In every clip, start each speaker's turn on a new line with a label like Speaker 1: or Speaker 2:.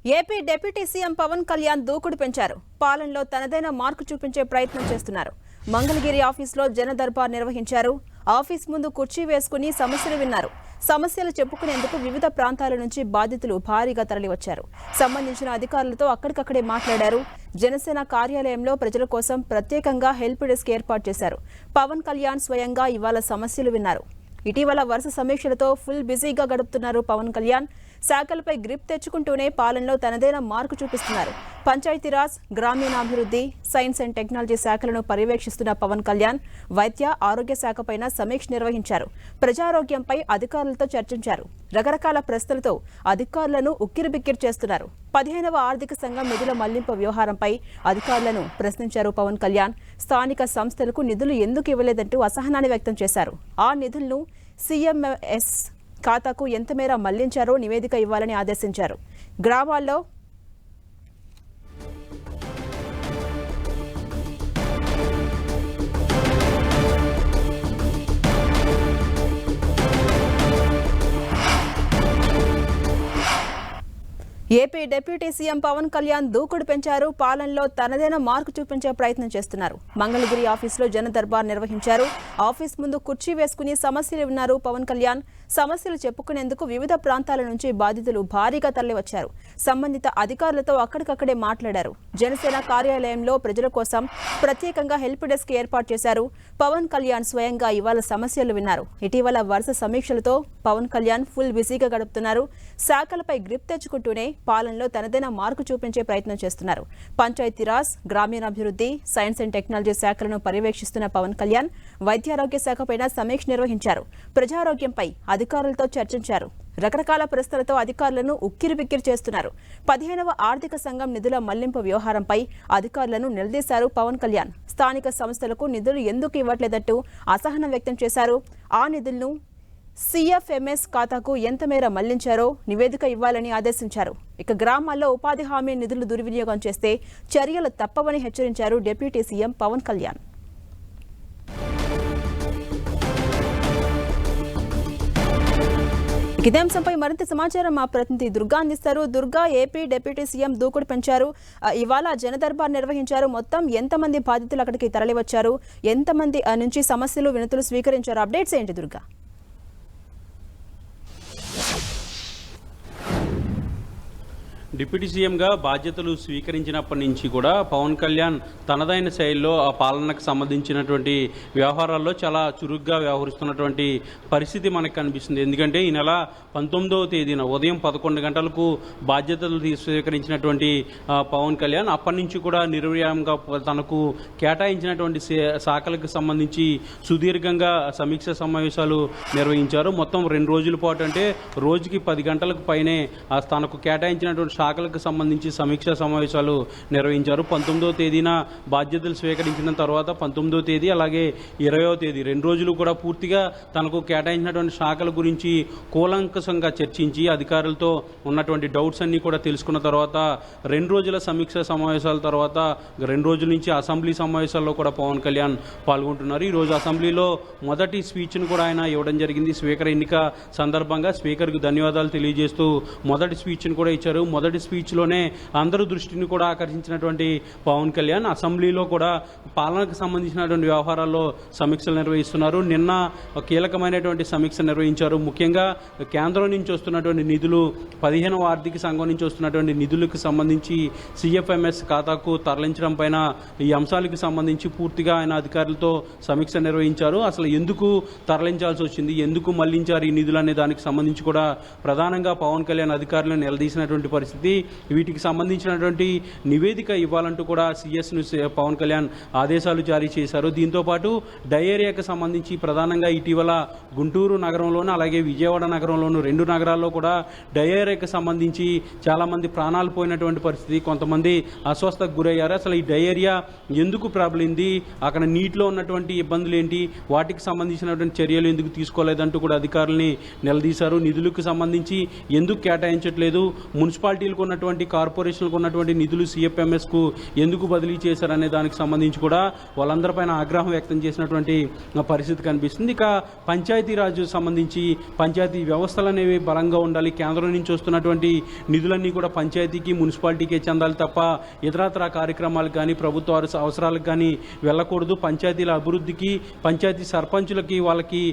Speaker 1: AP deputy CM Pawan Kalyan దూకుడు పెంచారు. పాలనలో తనదైన మార్కు చూపించే ప్రయత్నం చేస్తున్నారు. మంగళగిరి ఆఫీసులో జన దర్బార్ నిర్వహించారు. ఆఫీస్ ముందు కుర్చీ వేసుకుని సమస్యలు విన్నారు. సమస్యలు చెప్పుకునేందుకు వివిధ ప్రాంతాల నుంచి బాధితులు భారీగా తరలివచ్చారు. సంబంధించిన అధికారులతో అక్కడికక్కడే మాట్లాడారు. జనసేన కార్యాలయంలో ప్రజల కోసం ప్రత్యేకంగా హెల్ప్ డెస్క్ ఏర్పాటు చేశారు. పవన్ కళ్యాణ్ స్వయంగా ఇవాళ సమస్యలు విన్నారు. ఇటీవల వరుస సమీక్షలతో ఫుల్ బిజీగా గడుపుతున్నారు పవన్ కళ్యాణ్. శాఖలపై గ్రిప్ తెచ్చుకుంటూనే పాలనలో తనదైన మార్కు చూపిస్తున్నారు. పంచాయతీరాజ్, గ్రామీణాభివృద్ధి, సైన్స్ అండ్ టెక్నాలజీ శాఖలను పర్యవేక్షిస్తున్న పవన్ కళ్యాణ్ వైద్య, ఆరోగ్య శాఖపైన సమీక్ష నిర్వహించారు. ప్రజారోగ్యంపై అధికారులతో చర్చించారు. రకరకాల ప్రశ్నలతో అధికారులను ఉక్కిరిబిక్కిరి చేస్తున్నారు. 15వ ఆర్థిక సంఘం నిధుల మళ్లింపు వ్యవహారంపై అధికారులను ప్రశ్నించారు పవన్ కళ్యాణ్. స్థానిక సంస్థలకు నిధులు ఎందుకు ఇవ్వలేదంటూ అసహనాన్ని వ్యక్తం చేశారు. ఆ నిధులను సీఎంఎస్ ఖాతాకు ఎంత మేర మళ్లించారో నివేదిక ఇవ్వాలని ఆదేశించారు. గ్రామాల్లో AP deputy CM Pawan Kalyan దూకుడు పెంచారు. పాలనలో తనదైన మార్కు చూపించే ప్రయత్నం చేస్తున్నారు. మంగళగిరి ఆఫీసులో జన దర్బార్ నిర్వహించారు. ఆఫీస్ ముందు కుర్చీ వేసుకుని సమస్యలు విన్నారు పవన్ కళ్యాణ్. సమస్యలు చెప్పుకునేందుకు వివిధ ప్రాంతాల నుంచి బాధితులు భారీగా తరలివచ్చారు. సంబంధిత అధికారులతో అక్కడికక్కడే మాట్లాడారు. జనసేన కార్యాలయంలో ప్రజల కోసం ప్రత్యేకంగా హెల్ప్ డెస్క్ ఏర్పాటు చేశారు. పవన్ కళ్యాణ్ స్వయంగా ఇవాళ సమస్యలు విన్నారు. ఇటీవల వరుస సమీక్షలతో పవన్ కళ్యాణ్ ఫుల్ బిజీగా గడుపుతున్నారు. శాఖలపై గ్రిప్ తెచ్చుకుంటూనే పాలనలో తనదైన మార్కు చూపించే ప్రయత్నం చేస్తున్నారు. పంచాయతీరాజ్, గ్రామీణాభివృద్ధి, సైన్స్ అండ్ టెక్నాలజీ శాఖలను పర్యవేక్షిస్తున్న పవన్ కళ్యాణ్ వైద్యారోగ్య శాఖపైన సమీక్ష నిర్వహించారు. ప్రజారోగ్యంపై అధికారులతో చర్చించారు. రకరకాల ప్రశ్నలతో అధికారులను ఉక్కిరిబిక్కిరి చేస్తున్నారు. 15వ ఆర్థిక సంఘం నిధుల మళ్లింపు వ్యవహారంపై అధికారులను నిలదీశారు పవన్ కళ్యాణ్. స్థానిక సంస్థలకు నిధులు ఎందుకు ఇవ్వట్లేదంటూ అసహనం వ్యక్తం చేశారు. ఆ నిధులను సీఎఫ్ఎంఎస్ ఖాతాకు ఎంత మేర మళ్లించారో నివేదిక ఇవ్వాలని ఆదేశించారు. ఇక గ్రామాల్లో ఉపాధి హామీ నిధులు దుర్వినియోగం చేస్తే చర్యలు తప్పవని హెచ్చరించారు డిప్యూటీ సీఎం పవన్ కళ్యాణ్. ఇదే అంశంపై మరింత సమాచారం మా ప్రతినిధి దుర్గా అందిస్తారు. దుర్గా, ఏపీ డిప్యూటీ సీఎం దూకుడు పెంచారు. ఇవాళ జనదర్బార్ నిర్వహించారు. మొత్తం ఎంతమంది బాధితులు అక్కడికి తరలివచ్చారు? ఎంతమంది నుంచి సమస్యలు, వినతులు స్వీకరించారు? అప్డేట్స్ ఏంటి దుర్గా?
Speaker 2: డిప్యూటీ సీఎంగా బాధ్యతలు స్వీకరించినప్పటి నుంచి కూడా పవన్ కళ్యాణ్ తనదైన శైలిలో ఆ పాలనకు సంబంధించినటువంటి వ్యవహారాల్లో చాలా చురుగ్గా వ్యవహరిస్తున్నటువంటి పరిస్థితి మనకు కనిపిస్తుంది. ఎందుకంటే ఈ నెల 19వ తేదీన ఉదయం 11 గంటలకు బాధ్యతలు స్వీకరించినటువంటి పవన్ కళ్యాణ్ అప్పటి నుంచి కూడా నిర్వయంగా తనకు కేటాయించినటువంటి శాఖలకు సంబంధించి సుదీర్ఘంగా సమీక్ష సమావేశాలు నిర్వహించారు. మొత్తం 2 రోజుల పాటు, అంటే రోజుకి 10 గంటలకు పైనే తనకు కేటాయించినటువంటి శాఖలకు సంబంధించి సమీక్షా సమావేశాలు నిర్వహించారు. 19వ తేదీన బాధ్యతలు స్వీకరించిన తర్వాత 19వ తేదీ అలాగే 20వ తేదీ 2 రోజులు కూడా పూర్తిగా తనకు కేటాయించినటువంటి శాఖల గురించి కూలంకషంగా చర్చించి అధికారులతో ఉన్నటువంటి డౌట్స్ అన్ని కూడా తెలుసుకున్న తర్వాత 2 రోజుల సమీక్షా సమావేశాల తర్వాత 2 రోజుల నుంచి అసెంబ్లీ సమావేశాల్లో కూడా పవన్ కళ్యాణ్ పాల్గొంటున్నారు. ఈరోజు అసెంబ్లీలో మొదటి స్పీచ్ను కూడా ఆయన ఇవ్వడం జరిగింది. స్పీకర్ ఎన్నిక సందర్భంగా స్పీకర్కు ధన్యవాదాలు తెలియజేస్తూ మొదటి స్పీచ్ను కూడా ఇచ్చారు. మొదటి స్పీచ్లోనే అందరూ దృష్టిని కూడా ఆకర్షించినటువంటి పవన్ కళ్యాణ్ అసెంబ్లీలో కూడా పాలనకు సంబంధించినటువంటి వ్యవహారాల్లో సమీక్షలు నిర్వహిస్తున్నారు. నిన్న కీలకమైనటువంటి సమీక్ష నిర్వహించారు. ముఖ్యంగా కేంద్రం నుంచి వస్తున్నటువంటి నిధులు, 15వ ఆర్థిక సంఘం నుంచి వస్తున్నటువంటి నిధులకు సంబంధించి సీఎఫ్ఎంఎస్ ఖాతాకు తరలించడం పైన ఈ అంశాలకు సంబంధించి పూర్తిగా ఆయన అధికారులతో సమీక్ష నిర్వహించారు. అసలు ఎందుకు తరలించాల్సి వచ్చింది, ఎందుకు మళ్లించారు ఈ నిధులు అనే దానికి సంబంధించి కూడా ప్రధానంగా పవన్ కళ్యాణ్ అధికారులను నిలదీసినటువంటి పరిస్థితి. వీటికి సంబంధించినటువంటి నివేదిక ఇవ్వాలంటూ కూడా సీఎస్ను పవన్ కళ్యాణ్ ఆదేశాలు జారీ చేశారు. దీంతోపాటు డయేరియాకు సంబంధించి ప్రధానంగా ఇటీవల గుంటూరు నగరంలోనూ అలాగే విజయవాడ నగరంలోనూ 2 నగరాల్లో కూడా డయేరియాకు సంబంధించి చాలామంది ప్రాణాలు పోయినటువంటి పరిస్థితి, కొంతమంది అస్వస్థకు గురయ్యారు. అసలు ఈ డయేరియా ఎందుకు ప్రబలింది, అక్కడ నీటిలో ఉన్నటువంటి ఇబ్బందులు ఏంటి, వాటికి సంబంధించినటువంటి చర్యలు ఎందుకు తీసుకోలేదంటూ కూడా అధికారుల్ని నిలదీశారు. నిధులకు సంబంధించి ఎందుకు కేటాయించట్లేదు, మున్సిపాలిటీ మున్సిపాలిటీలకు ఉన్నటువంటి కార్పొరేషన్లకు ఉన్నటువంటి నిధులు సిఎఫ్ఎంఎస్కు ఎందుకు బదిలీ చేశారనే దానికి సంబంధించి కూడా వాళ్ళందరిపైన ఆగ్రహం వ్యక్తం చేసినటువంటి పరిస్థితి కనిపిస్తుంది. ఇక పంచాయతీరాజ్ సంబంధించి పంచాయతీ వ్యవస్థలు అనేవి బలంగా ఉండాలి, కేంద్రం నుంచి వస్తున్నటువంటి నిధులన్నీ కూడా పంచాయతీకి మున్సిపాలిటీకే చెందాలి తప్ప ఇతరత్ర కార్యక్రమాలకు కానీ ప్రభుత్వ అవసరాలకు కానీ వెళ్ళకూడదు. పంచాయతీల అభివృద్ధికి పంచాయతీ సర్పంచులకి వాళ్ళకి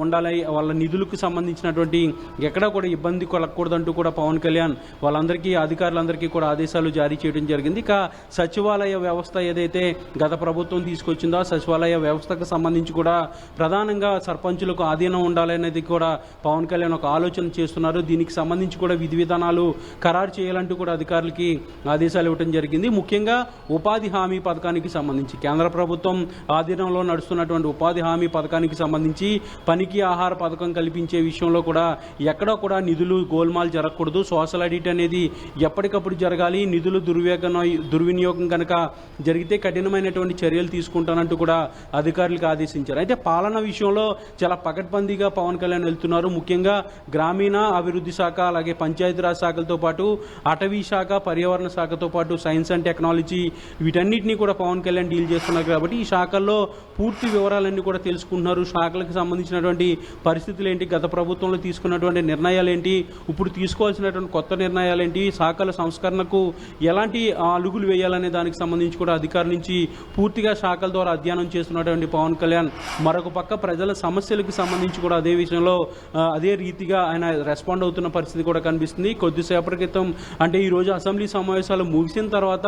Speaker 2: ఉండాలి, వాళ్ళ నిధులకు సంబంధించినటువంటి ఎక్కడా కూడా ఇబ్బంది కలగకూడదంటూ కూడా పవన్ కళ్యాణ్ వాళ్ళందరికీ అధికారులందరికీ కూడా ఆదేశాలు జారీ చేయడం జరిగింది. ఇక సచివాలయ వ్యవస్థ ఏదైతే గత ప్రభుత్వం తీసుకొచ్చిందో ఆ సచివాలయ వ్యవస్థకు సంబంధించి కూడా ప్రధానంగా సర్పంచులకు ఆధీనం ఉండాలనేది కూడా పవన్ కళ్యాణ్ ఒక ఆలోచన చేస్తున్నారు. దీనికి సంబంధించి కూడా విధి విధానాలు ఖరారు చేయాలంటూ కూడా అధికారులకి ఆదేశాలు ఇవ్వడం జరిగింది. ముఖ్యంగా ఉపాధి హామీ పథకానికి సంబంధించి కేంద్ర ప్రభుత్వం ఆధీనంలో నడుస్తున్నటువంటి ఉపాధి హామీ పథకానికి సంబంధించి పనికి ఆహార పథకం కల్పించే విషయంలో కూడా ఎక్కడా కూడా నిధులు గోల్మాల్ జరగకూడదు, సోషల్ ఆడిట్ అనేది ఎప్పటికప్పుడు జరగాలి, నిధులు దుర్వినియోగం కనుక జరిగితే కఠినమైనటువంటి చర్యలు తీసుకుంటానంటూ కూడా అధికారులకు ఆదేశించారు. అయితే పాలన విషయంలో చాలా పకడ్బందీగా పవన్ కళ్యాణ్ వెళ్తున్నారు. ముఖ్యంగా గ్రామీణ అభివృద్ధి శాఖ అలాగే పంచాయతీరాజ్ శాఖలతో పాటు అటవీ శాఖ, పర్యావరణ శాఖతో పాటు సైన్స్ అండ్ టెక్నాలజీ వీటన్నిటినీ కూడా పవన్ కళ్యాణ్ డీల్ చేస్తున్నారు కాబట్టి ఈ శాఖల్లో పూర్తి వివరాలన్నీ కూడా తెలుసుకుంటున్నారు. శాఖలకు సంబంధించినటువంటి పరిస్థితులు ఏంటి, గత ప్రభుత్వంలో తీసుకున్నటువంటి నిర్ణయాలు ఏంటి, ఇప్పుడు తీసుకోవాల్సినటువంటి కొత్త నిర్ణయాలు ఏంటి, శాఖల సంస్కరణకు ఎలాంటి అలుగులు వేయాలనే దానికి సంబంధించి కూడా అధికారుల నుంచి పూర్తిగా శాఖల ద్వారా అధ్యయనం చేస్తున్నటువంటి పవన్ కళ్యాణ్ మరొక పక్క ప్రజల సమస్యలకు సంబంధించి కూడా అదే విషయంలో అదే రీతిగా ఆయన రెస్పాండ్ అవుతున్న పరిస్థితి కూడా కనిపిస్తుంది. కొద్దిసేపటి క్రితం అంటే ఈరోజు అసెంబ్లీ సమావేశాలు ముగిసిన తర్వాత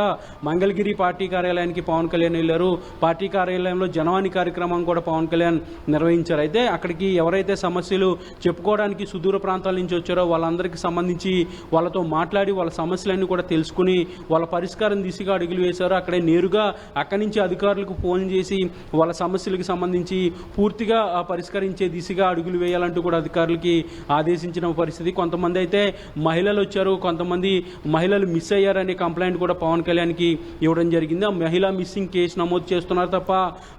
Speaker 2: మంగళగిరి పార్టీ కార్యాలయానికి పవన్ కళ్యాణ్ వెళ్ళారు. పార్టీ కార్యాలయంలో జనవాణి కార్యక్రమం కూడా పవన్ కళ్యాణ్ నిర్వహించారు. అయితే అక్కడికి ఎవరైతే సమస్యలు చెప్పుకోవడానికి సుదూర ప్రాంతాల నుంచి వచ్చారో వాళ్ళందరికీ సంబంధించి వాళ్ళతో మాట్లాడి వాళ్ళ సమస్యలన్నీ కూడా తెలుసుకుని వాళ్ళ పరిష్కారం దిశగా అడుగులు వేశారు. అక్కడే నేరుగా అక్కడి నుంచి అధికారులకు ఫోన్ చేసి వాళ్ళ సమస్యలకు సంబంధించి పూర్తిగా పరిష్కరించే దిశగా అడుగులు వేయాలంటూ కూడా అధికారులకి ఆదేశించిన పరిస్థితి. కొంతమంది అయితే మహిళలు వచ్చారు, కొంతమంది మహిళలు మిస్ అయ్యారనే కంప్లైంట్ కూడా పవన్ కళ్యాణ్కి ఇవ్వడం జరిగింది. ఆ మహిళా మిస్సింగ్ కేసు నమోదు చేస్తున్నారు తప్ప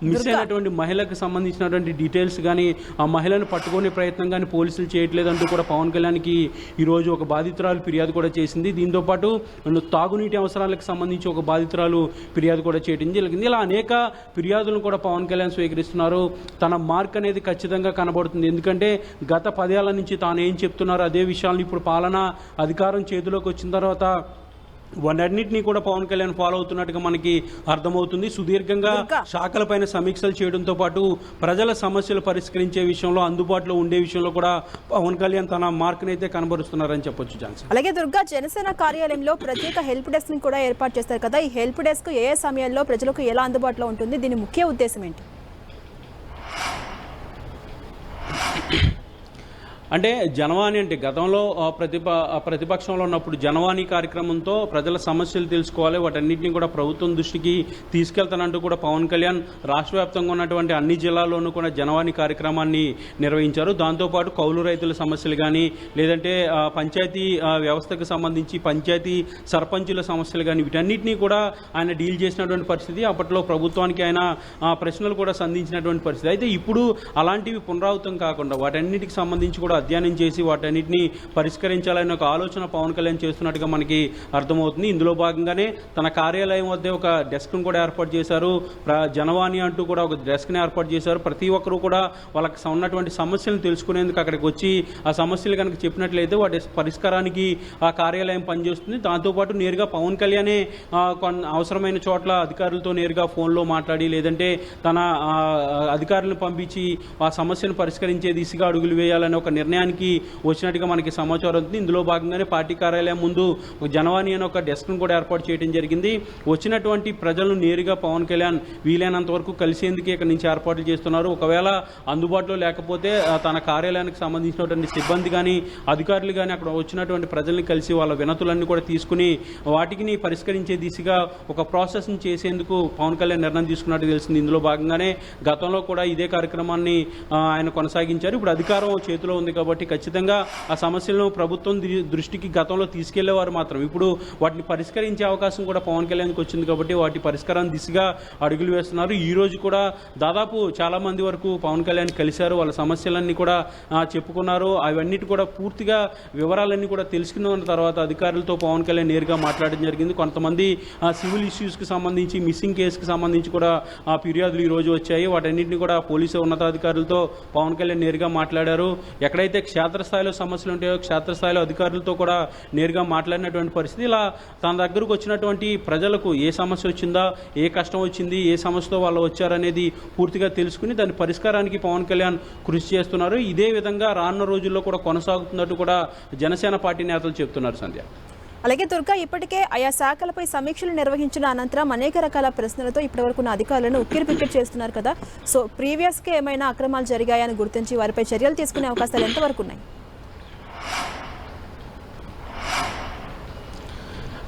Speaker 2: మిస్ అయినటువంటి మహిళకు సంబంధించినటువంటి డీటెయిల్స్ కానీ ఆ మహిళను పట్టుకునే ప్రయత్నం కానీ పోలీసులు చేయట్లేదంటూ కూడా పవన్ కళ్యాణ్కి ఈరోజు ఒక బాధితురాలు ఫిర్యాదు కూడా చేసింది. దీంతోపాటు తాగునీటి అవసరాలకు సంబంధించి ఒక బాధితురాలు ఫిర్యాదు కూడా చేయడం జరిగింది. ఇలా అనేక ఫిర్యాదులను కూడా పవన్ కళ్యాణ్ స్వీకరిస్తున్నారు. తన మార్క్ అనేది ఖచ్చితంగా కనబడుతుంది. ఎందుకంటే గత 10 ఏళ్ల నుంచి తాను ఏం చెప్తున్నారో అదే విషయాలను ఇప్పుడు పాలన అధికారం చేతిలోకి వచ్చిన తర్వాత వాటన్నిటినీ కూడా పవన్ కళ్యాణ్ ఫాలో అవుతున్నట్టుగా మనకి అర్థమవుతుంది. సుదీర్ఘంగా శాఖలపైన సమీక్షలు చేయడంతో పాటు ప్రజల సమస్యలు పరిష్కరించే విషయంలో అందుబాటులో ఉండే విషయంలో కూడా పవన్ కళ్యాణ్ తన మార్క్ని అయితే కనబరుస్తున్నారని చెప్పొచ్చు. జాన్సన్,
Speaker 1: అలాగే దుర్గా, జనసేన కార్యాలయంలో ప్రత్యేక హెల్ప్ డెస్క్ ని కూడా ఏర్పాటు చేస్తారు కదా, ఈ హెల్ప్ డెస్క్ ఏ సమయాల్లో ప్రజలకు ఎలా అందుబాటులో ఉంటుంది, దీని ముఖ్య ఉద్దేశం ఏంటి?
Speaker 2: అంటే జనవాణి అంటే గతంలో ప్రతిపక్షంలో ఉన్నప్పుడు జనవాణి కార్యక్రమంతో ప్రజల సమస్యలు తెలుసుకోవాలి, వాటన్నింటినీ కూడా ప్రభుత్వం దృష్టికి తీసుకెళ్తానంటూ కూడా పవన్ కళ్యాణ్ రాష్ట్ర వ్యాప్తంగా ఉన్నటువంటి అన్ని జిల్లాల్లోనూ కూడా జనవాణి కార్యక్రమాన్ని నిర్వహించారు. దాంతోపాటు కౌలు రైతుల సమస్యలు కానీ లేదంటే పంచాయతీ వ్యవస్థకు సంబంధించి పంచాయతీ సర్పంచుల సమస్యలు కానీ వీటన్నిటినీ కూడా ఆయన డీల్ చేసినటువంటి పరిస్థితి. అప్పట్లో ప్రభుత్వానికి ఆయన ప్రశ్నలు కూడా సంధించినటువంటి పరిస్థితి. అయితే ఇప్పుడు అలాంటివి పునరావృతం కాకుండా వాటన్నిటికి సంబంధించి కూడా అధ్యయనం చేసి వాటన్నిటిని పరిష్కరించాలనే ఒక ఆలోచన పవన్ కళ్యాణ్ చేస్తున్నట్టుగా మనకి అర్థమవుతుంది. ఇందులో భాగంగానే తన కార్యాలయం వద్ద ఒక డెస్క్ను కూడా ఏర్పాటు చేశారు. జనవాణి అంటూ కూడా ఒక డెస్క్ని ఏర్పాటు చేశారు. ప్రతి ఒక్కరూ కూడా వాళ్ళకి ఉన్నటువంటి సమస్యలను తెలుసుకునేందుకు అక్కడికి వచ్చి ఆ సమస్యలు కనుక చెప్పినట్లయితే వాటి పరిష్కారానికి ఆ కార్యాలయం పనిచేస్తుంది. దాంతోపాటు నేరుగా పవన్ కళ్యాణే అవసరమైన చోట్ల అధికారులతో నేరుగా ఫోన్లో మాట్లాడి లేదంటే తన అధికారులను పంపించి ఆ సమస్యను పరిష్కరించే దిశగా అడుగులు వేయాలనే ఒక నిర్ణయానికి వచ్చినట్టుగా మనకి సమాచారం ఉంది. ఇందులో భాగంగానే పార్టీ కార్యాలయం ముందు ఒక జనవాణి అనే ఒక డెస్క్ను కూడా ఏర్పాటు చేయడం జరిగింది. వచ్చినటువంటి ప్రజలను నేరుగా పవన్ కళ్యాణ్ వీలైనంత వరకు కలిసేందుకు ఇక్కడ నుంచి ఏర్పాట్లు చేస్తున్నారు. ఒకవేళ అందుబాటులో లేకపోతే తన కార్యాలయానికి సంబంధించినటువంటి సిబ్బంది కానీ అధికారులు కానీ అక్కడ వచ్చినటువంటి ప్రజల్ని కలిసి వాళ్ళ వినతులన్నీ కూడా తీసుకుని వాటికి పరిష్కరించే దిశగా ఒక ప్రాసెస్ని చేసేందుకు పవన్ కళ్యాణ్ నిర్ణయం తీసుకున్నట్టు తెలిసింది. ఇందులో భాగంగానే గతంలో కూడా ఇదే కార్యక్రమాన్ని ఆయన కొనసాగించారు. ఇప్పుడు అధికారం చేతిలో ఉంది కాబట్టి ఖచ్చితంగా ఆ సమస్యలను ప్రభుత్వం దృష్టికి గతంలో తీసుకెళ్లేవారు మాత్రం ఇప్పుడు వాటిని పరిష్కరించే అవకాశం కూడా పవన్ కళ్యాణ్కి వచ్చింది కాబట్టి వాటి పరిష్కారం దిశగా అడుగులు వేస్తున్నారు. ఈ రోజు కూడా దాదాపు చాలా మంది వరకు పవన్ కళ్యాణ్ కలిశారు, వాళ్ళ సమస్యలన్నీ కూడా చెప్పుకున్నారు. అవన్నిటి కూడా పూర్తిగా వివరాలన్నీ కూడా తెలుసుకున్న తర్వాత అధికారులతో పవన్ కళ్యాణ్ నేరుగా మాట్లాడడం జరిగింది. కొంతమంది సివిల్ ఇష్యూస్కి సంబంధించి మిస్సింగ్ కేసుకి సంబంధించి కూడా ఫిర్యాదులు ఈ రోజు వచ్చాయి. వాటన్నింటినీ కూడా పోలీసు ఉన్నతాధికారులతో పవన్ కళ్యాణ్ నేరుగా మాట్లాడారు. ఎక్కడైతే క్షేత్రస్థాయిలో సమస్యలు ఉంటాయో క్షేత్రస్థాయిలో అధికారులతో కూడా నేరుగా మాట్లాడినటువంటి పరిస్థితి. ఇలా తన దగ్గరకు వచ్చినటువంటి ప్రజలకు ఏ సమస్య వచ్చిందా, ఏ కష్టం వచ్చింది, ఏ సమస్యతో వాళ్ళు వచ్చారనేది పూర్తిగా తెలుసుకుని దాని పరిష్కారానికి పవన్ కళ్యాణ్ కృషి చేస్తున్నారు. ఇదే విధంగా రానున్న రోజుల్లో కూడా కొనసాగుతున్నట్టు కూడా జనసేన పార్టీ నేతలు చెప్తున్నారు. సంధ్య,
Speaker 1: అలాగే దుర్గా ఇప్పటికే ఆయా శాఖలపై సమీక్షలు నిర్వహించిన అనంతరం అనేక రకాల ప్రశ్నలతో ఇప్పటివరకు ఉన్న అధికారులను ఉక్కిరిబిక్కిరి చేస్తున్నారు కదా. సో ప్రీవియస్గా ఏమైనా అక్రమాలు జరిగాయని గుర్తించి వారిపై చర్యలు తీసుకునే అవకాశాలు ఎంతవరకు ఉన్నాయి?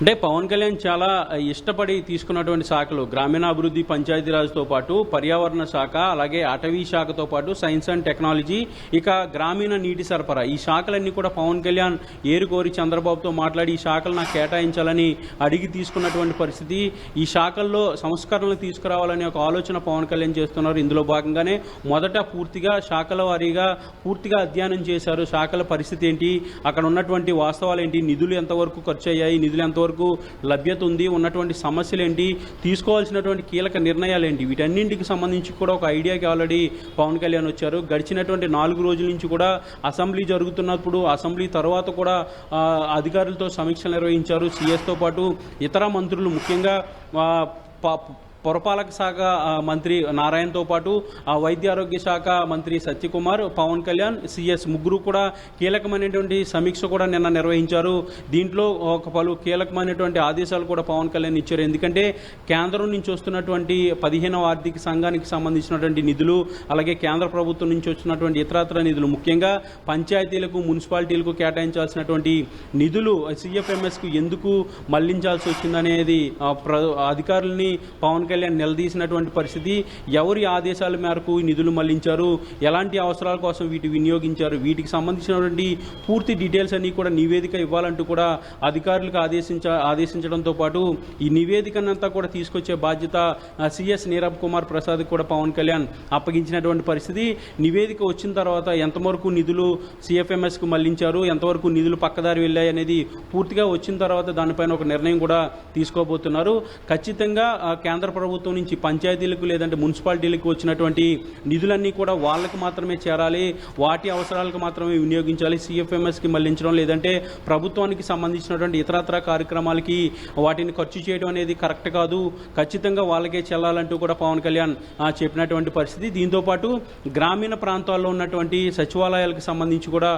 Speaker 2: అంటే పవన్ కళ్యాణ్ చాలా ఇష్టపడి తీసుకున్నటువంటి శాఖలు గ్రామీణాభివృద్ధి, పంచాయతీరాజ్తో పాటు పర్యావరణ శాఖ, అలాగే అటవీ శాఖతో పాటు సైన్స్ అండ్ టెక్నాలజీ, ఇక గ్రామీణ నీటి సరఫరా, ఈ శాఖలన్నీ కూడా పవన్ కళ్యాణ్ ఏరుకోరి చంద్రబాబుతో మాట్లాడి ఈ శాఖలు నాకు కేటాయించాలని అడిగి తీసుకున్నటువంటి పరిస్థితి. ఈ శాఖల్లో సంస్కరణలు తీసుకురావాలనే ఒక ఆలోచన పవన్ కళ్యాణ్ చేస్తున్నారు. ఇందులో భాగంగానే మొదట పూర్తిగా శాఖల వారీగా పూర్తిగా అధ్యయనం చేశారు. శాఖల పరిస్థితి ఏంటి, అక్కడ ఉన్నటువంటి వాస్తవాలు ఏంటి, నిధులు ఎంతవరకు ఖర్చు అయ్యాయి, నిధులు ఎంతవరకు లభ్యత ఉంది, ఉన్నటువంటి సమస్యలు ఏంటి, తీసుకోవాల్సినటువంటి కీలక నిర్ణయాలు ఏంటి, వీటన్నింటికి సంబంధించి కూడా ఒక ఐడియాకి ఆల్రెడీ పవన్ కళ్యాణ్ వచ్చారు. గడిచినటువంటి 4 రోజుల నుంచి కూడా అసెంబ్లీ జరుగుతున్నప్పుడు అసెంబ్లీ తర్వాత కూడా అధికారులతో సమీక్షలు నిర్వహించారు. సిఎస్తో పాటు ఇతర మంత్రులు, ముఖ్యంగా పురపాలక శాఖ మంత్రి నారాయణతో పాటు వైద్య ఆరోగ్య శాఖ మంత్రి సత్యకుమార్, పవన్ కళ్యాణ్, సిఎస్ ముగ్గురు కూడా కీలకమైనటువంటి సమీక్ష కూడా నిన్న నిర్వహించారు. దీంట్లో ఒక పలు కీలకమైనటువంటి ఆదేశాలు కూడా పవన్ కళ్యాణ్ ఇచ్చారు. ఎందుకంటే కేంద్రం నుంచి వస్తున్నటువంటి 15వ ఆర్థిక సంఘానికి సంబంధించినటువంటి నిధులు, అలాగే కేంద్ర ప్రభుత్వం నుంచి వచ్చినటువంటి ఇతరత్ర నిధులు, ముఖ్యంగా పంచాయతీలకు, మున్సిపాలిటీలకు కేటాయించాల్సినటువంటి నిధులు సిఎఫ్ఎంఎస్కు ఎందుకు మళ్లించాల్సి వచ్చిందనేది అధికారులని పవన్ కళ్యాణ్ నిలదీసినటువంటి పరిస్థితి. ఎవరి ఆదేశాల మేరకు ఈ నిధులు మళ్లించారు, ఎలాంటి అవసరాల కోసం వీటి వినియోగించారు, వీటికి సంబంధించినటువంటి పూర్తి డీటెయిల్స్ అన్ని కూడా నివేదిక ఇవ్వాలంటూ కూడా అధికారులకు ఆదేశించడంతో పాటు ఈ నివేదికనంతా కూడా తీసుకొచ్చే బాధ్యత సిఎస్ నీరబ్ కుమార్ ప్రసాద్ కూడా పవన్ కళ్యాణ్ అప్పగించినటువంటి పరిస్థితి. నివేదిక వచ్చిన తర్వాత ఎంతవరకు నిధులు సిఎఫ్ఎంఎస్కు మళ్లించారు, ఎంతవరకు నిధులు పక్కదారి వెళ్ళాయి అనేది పూర్తిగా వచ్చిన తర్వాత దానిపైన ఒక నిర్ణయం కూడా తీసుకోబోతున్నారు. ఖచ్చితంగా కేంద్ర ప్రభుత్వం నుంచి పంచాయతీలకు లేదంటే మున్సిపాలిటీలకు వచ్చినటువంటి నిధులన్నీ కూడా వాళ్ళకి మాత్రమే చేరాలి, వాటి అవసరాలకు మాత్రమే వినియోగించాలి. సిఎఫ్ఎంఎస్కి మళ్లించడం లేదంటే ప్రభుత్వానికి సంబంధించినటువంటి ఇతరత్ర కార్యక్రమాలకి వాటిని ఖర్చు చేయడం అనేది కరెక్ట్ కాదు, ఖచ్చితంగా వాళ్ళకే చెల్లాలంటూ కూడా పవన్ కళ్యాణ్ చెప్పినటువంటి పరిస్థితి. దీంతోపాటు గ్రామీణ ప్రాంతాల్లో ఉన్నటువంటి సచివాలయాలకు సంబంధించి కూడా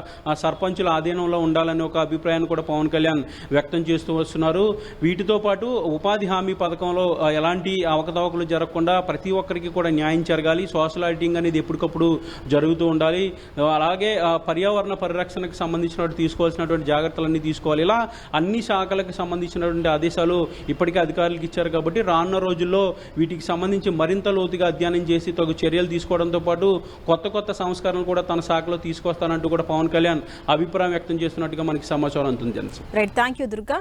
Speaker 2: సర్పంచుల ఆధీనంలో ఉండాలనే ఒక అభిప్రాయాన్ని కూడా పవన్ కళ్యాణ్ వ్యక్తం చేస్తూ వస్తున్నారు. వీటితో పాటు ఉపాధి హామీ పథకంలో ఎలాంటి అవకతవకలు జరగకుండా ప్రతి ఒక్కరికి కూడా న్యాయం జరగాలి, సోషల్ ఆడిటింగ్ అనేది ఎప్పటికప్పుడు జరుగుతూ ఉండాలి, అలాగే పర్యావరణ పరిరక్షణకు సంబంధించినటువంటి తీసుకోవాల్సినటువంటి జాగ్రత్తలన్నీ తీసుకోవాలి. ఇలా అన్ని శాఖలకు సంబంధించినటువంటి ఆదేశాలు ఇప్పటికే అధికారులకు ఇచ్చారు. కాబట్టి రానున్న రోజుల్లో వీటికి సంబంధించి మరింత లోతుగా అధ్యయనం చేసి తగు చర్యలు తీసుకోవడంతో పాటు కొత్త సంస్కరణలు కూడా తన శాఖలో తీసుకొస్తానంటూ కూడా పవన్ కళ్యాణ్ అభిప్రాయం వ్యక్తం చేస్తున్నట్టుగా మనకి సమాచారం అందుతుంది.
Speaker 1: Right, thank you Durga.